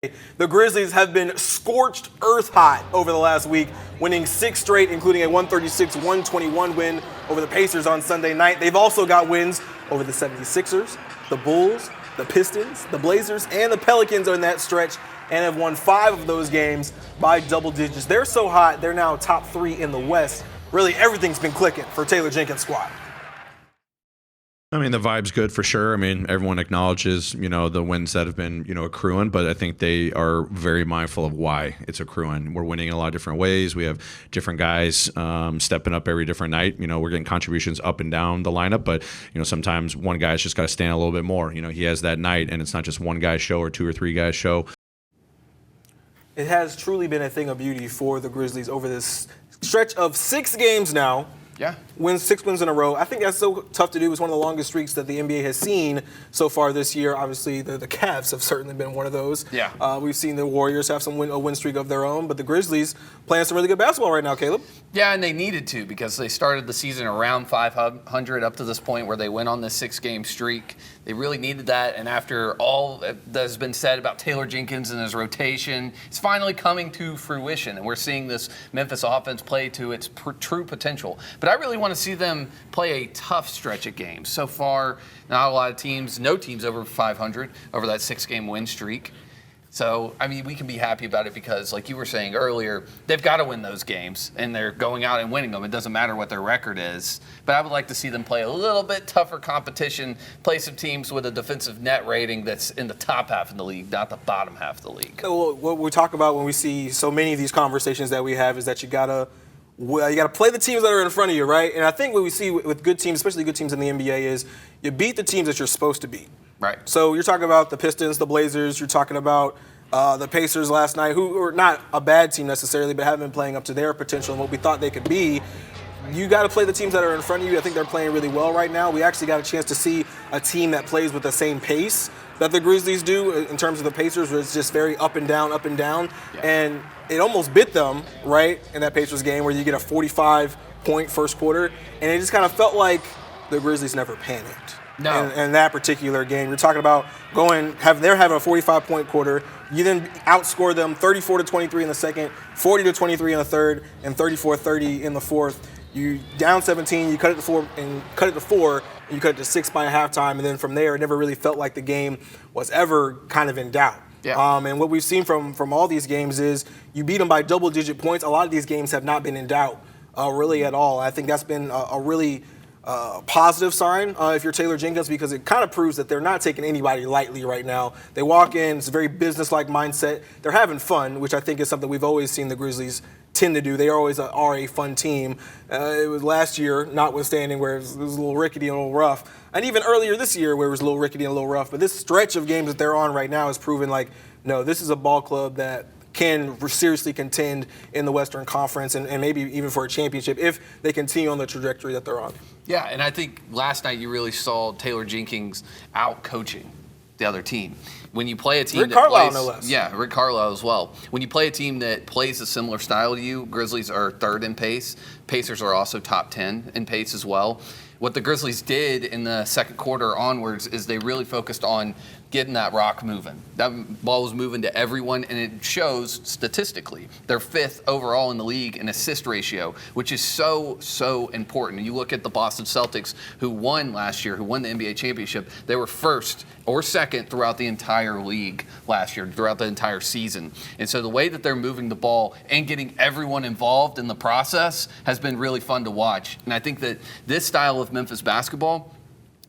The Grizzlies have been scorched earth hot over the last week, winning 6 straight, including a 136-121 win over the Pacers on Sunday night. They've also got wins over the 76ers, the Bulls, the Pistons, the Blazers, and the Pelicans in that stretch, and have won 5 of those games by double digits. They're so hot, they're now top 3 in the West. Really, everything's been clicking for Taylor Jenkins' squad. I mean, the vibe's good for sure. I mean, everyone acknowledges, the wins that have been, accruing, but I think they are very mindful of why it's accruing. We're winning in a lot of different ways. We have different guys stepping up every different night. We're getting contributions up and down the lineup, but, sometimes one guy's just got to stand a little bit more. He has that night, and it's not just one guy's show or 2 or 3 guys' show. It has truly been a thing of beauty for the Grizzlies over this stretch of 6 games now. Yeah. 6 wins in a row. I think that's so tough to do. It's one of the longest streaks that the NBA has seen so far this year. Obviously, the Cavs have certainly been one of those. Yeah. We've seen the Warriors have a win streak of their own, but the Grizzlies playing some really good basketball right now, Caleb. Yeah, and they needed to because they started the season around 500 up to this point where they went on this 6-game streak. They really needed that, and after all that has been said about Taylor Jenkins and his rotation, it's finally coming to fruition, and we're seeing this Memphis offense play to its true potential. But I really want to see them play a tough stretch of games. So far, not a lot of teams, no teams over 500 over that 6-game win streak. So, I mean, we can be happy about it because, like you were saying earlier, they've got to win those games, and they're going out and winning them. It doesn't matter what their record is. But I would like to see them play a little bit tougher competition, play some teams with a defensive net rating that's in the top half of the league, not the bottom half of the league. Well, what we talk about when we see so many of these conversations that we have is that you gotta play the teams that are in front of you, right? And I think what we see with good teams, especially good teams in the NBA, is you beat the teams that you're supposed to beat. Right. So you're talking about the Pistons, the Blazers. You're talking about the Pacers last night, who are not a bad team necessarily, but haven't been playing up to their potential and what we thought they could be. You got to play the teams that are in front of you. I think they're playing really well right now. We actually got a chance to see a team that plays with the same pace that the Grizzlies do in terms of the Pacers, where it's just very up and down, up and down. Yeah. And it almost bit them, right, in that Pacers game where you get a 45-point first quarter. And it just kind of felt like the Grizzlies never panicked. No. In that particular game. You're talking about they're having a 45-point quarter. You then outscore them 34-23 in the second, 40-23 in the third, and 34-30 in the fourth. You down 17, you cut it to 4, and you cut it to 6 by halftime, and then from there, it never really felt like the game was ever kind of in doubt. Yeah. And what we've seen from all these games is you beat them by double-digit points. A lot of these games have not been in doubt really at all. I think that's been a really positive sign if you're Taylor Jenkins, because it kind of proves that they're not taking anybody lightly right now. They walk in, it's a very business-like mindset. They're having fun, which I think is something we've always seen the Grizzlies tend to do. They always are a fun team. It was last year, notwithstanding, where it was a little rickety and a little rough. And even earlier this year where it was a little rickety and a little rough. But this stretch of games that they're on right now has proven no, this is a ball club that can seriously contend in the Western Conference and maybe even for a championship if they continue on the trajectory that they're on. Yeah, and I think last night you really saw Taylor Jenkins out coaching the other team. When you play a team Rick that Carlisle, plays, no less. Yeah, Rick Carlisle as well. When you play a team that plays a similar style to you, Grizzlies are 3rd in pace. Pacers are also top 10 in pace as well. What the Grizzlies did in the second quarter onwards is they really focused on getting that rock moving. That ball was moving to everyone, and it shows statistically. They're 5th overall in the league in assist ratio, which is so important. You look at the Boston Celtics, who won last year, who won the NBA championship. They were 1st or 2nd throughout the entire league last year, throughout the entire season. And so the way that they're moving the ball and getting everyone involved in the process has been really fun to watch. And I think that this style of Memphis basketball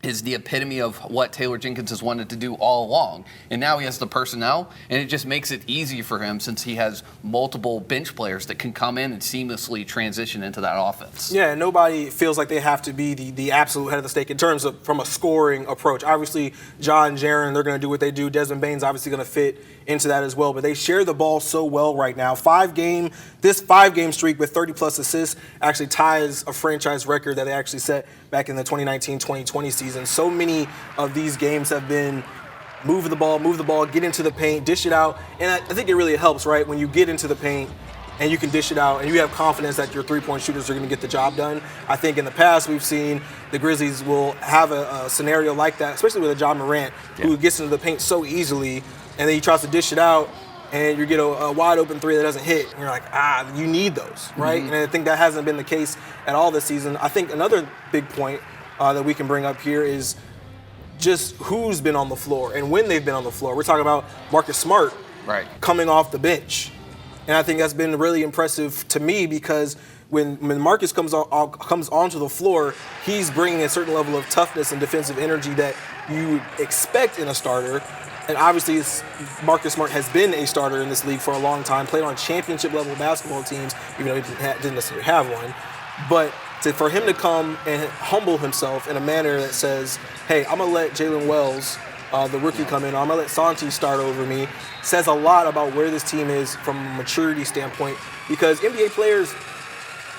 is the epitome of what Taylor Jenkins has wanted to do all along. And now he has the personnel, and it just makes it easy for him since he has multiple bench players that can come in and seamlessly transition into that offense. Yeah, and nobody feels like they have to be the absolute head of the stake in terms of from a scoring approach. Obviously, John, Jaren, they're going to do what they do. Desmond Bane's obviously going to fit into that as well. But they share the ball so well right now. This 5-game streak with 30-plus assists actually ties a franchise record that they actually set back in the 2019-2020 season. So many of these games have been move the ball, get into the paint, dish it out. And I think it really helps, right, when you get into the paint and you can dish it out and you have confidence that your three-point shooters are going to get the job done. I think in the past we've seen the Grizzlies will have a scenario like that, especially with a John Morant who gets into the paint so easily. and then he tries to dish it out, and you get a wide open three that doesn't hit, and you're like, you need those, right? And I think that hasn't been the case at all this season. I think another big point that we can bring up here is just who's been on the floor and when they've been on the floor. We're talking about Marcus Smart coming off the bench. And I think that's been really impressive to me because when Marcus comes onto the floor, he's bringing a certain level of toughness and defensive energy that you expect in a starter. And obviously, Marcus Smart has been a starter in this league for a long time, played on championship-level basketball teams, even though he didn't necessarily have one. But for him to come and humble himself in a manner that says, hey, I'm going to let Jalen Wells, the rookie, come in, I'm going to let Santi start over me, says a lot about where this team is from a maturity standpoint because NBA players,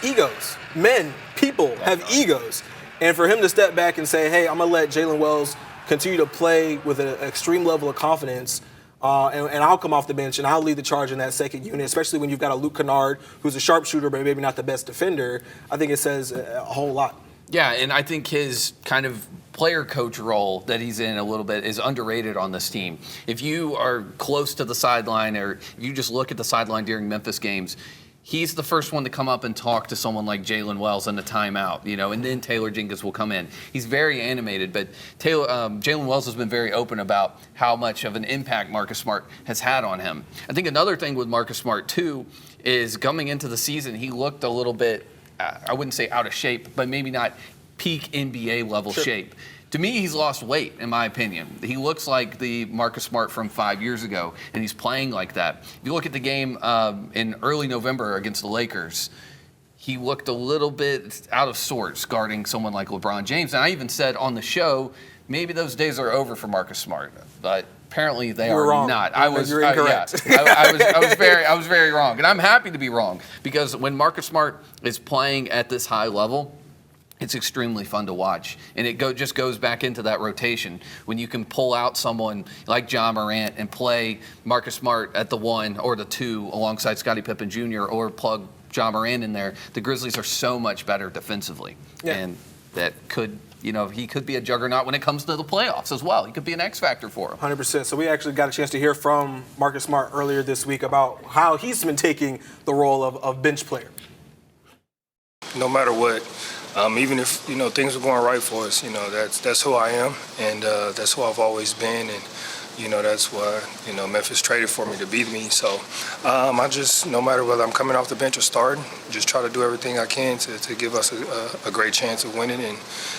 egos, men, people have egos. And for him to step back and say, hey, I'm going to let Jalen Wells continue to play with an extreme level of confidence, and I'll come off the bench and I'll lead the charge in that second unit, especially when you've got a Luke Kennard who's a sharpshooter but maybe not the best defender. I think it says a whole lot. Yeah, and I think his kind of player coach role that he's in a little bit is underrated on this team. If you are close to the sideline or if you just look at the sideline during Memphis games, he's the first one to come up and talk to someone like Jalen Wells in the timeout, and then Taylor Jenkins will come in. He's very animated, but Jalen Wells has been very open about how much of an impact Marcus Smart has had on him. I think another thing with Marcus Smart, too, is coming into the season, he looked a little bit, I wouldn't say out of shape, but maybe not peak NBA level shape. To me, he's lost weight, in my opinion. He looks like the Marcus Smart from 5 years ago, and he's playing like that. If you look at the game in early November against the Lakers, he looked a little bit out of sorts guarding someone like LeBron James. And I even said on the show, maybe those days are over for Marcus Smart, but apparently they are wrong. not. You're incorrect. I was very wrong, and I'm happy to be wrong because when Marcus Smart is playing at this high level, it's extremely fun to watch, and it just goes back into that rotation. When you can pull out someone like Ja Morant and play Marcus Smart at the 1 or the 2 alongside Scottie Pippen Jr. or plug Ja Morant in there, the Grizzlies are so much better defensively. Yeah. And that could, he could be a juggernaut when it comes to the playoffs as well. He could be an X factor for him. 100%. So we actually got a chance to hear from Marcus Smart earlier this week about how he's been taking the role of bench player. No matter what, even if things are going right for us, that's who I am, and that's who I've always been, and that's why Memphis traded for me to be me. So I just, no matter whether I'm coming off the bench or starting, just try to do everything I can to give us a great chance of winning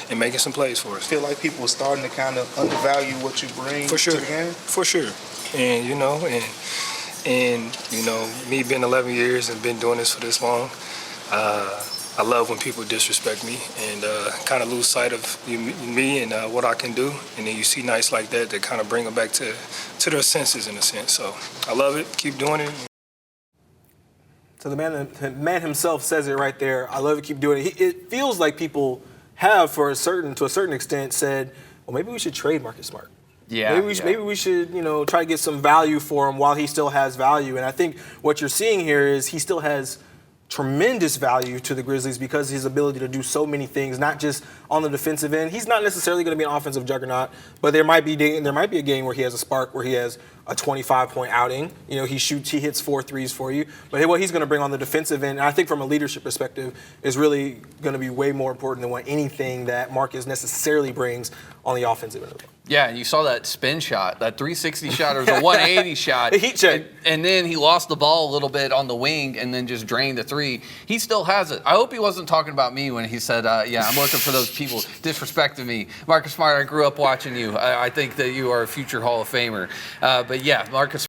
and making some plays for us. I feel like people are starting to kind of undervalue what you bring for sure. to the game. For sure, and me being 11 years and been doing this for this long. I love when people disrespect me and kind of lose sight of me and what I can do. And then you see nights like that kind of bring them back to their senses in a sense. So I love it. Keep doing it. So the man himself says it right there. I love it. Keep doing it. It feels like people have, to a certain extent, said, well, maybe we should trade Marcus Smart. Yeah. Maybe we should, try to get some value for him while he still has value. And I think what you're seeing here is he still has tremendous value to the Grizzlies because of his ability to do so many things, not just on the defensive end. He's not necessarily going to be an offensive juggernaut, but there might be a game where he has a spark, where he has a 25-point outing. He hits 4 threes for you. But what he's going to bring on the defensive end, and I think from a leadership perspective, is really going to be way more important than anything that Marcus necessarily brings on the offensive end. Yeah, and you saw that spin shot, that 360 shot, or the 180 shot. The heat check. And then he lost the ball a little bit on the wing and then just drained the 3. He still has it. I hope he wasn't talking about me when he said, I'm looking for those people disrespecting me. Marcus Smart, I grew up watching you. I think that you are a future Hall of Famer. But yeah, Marcus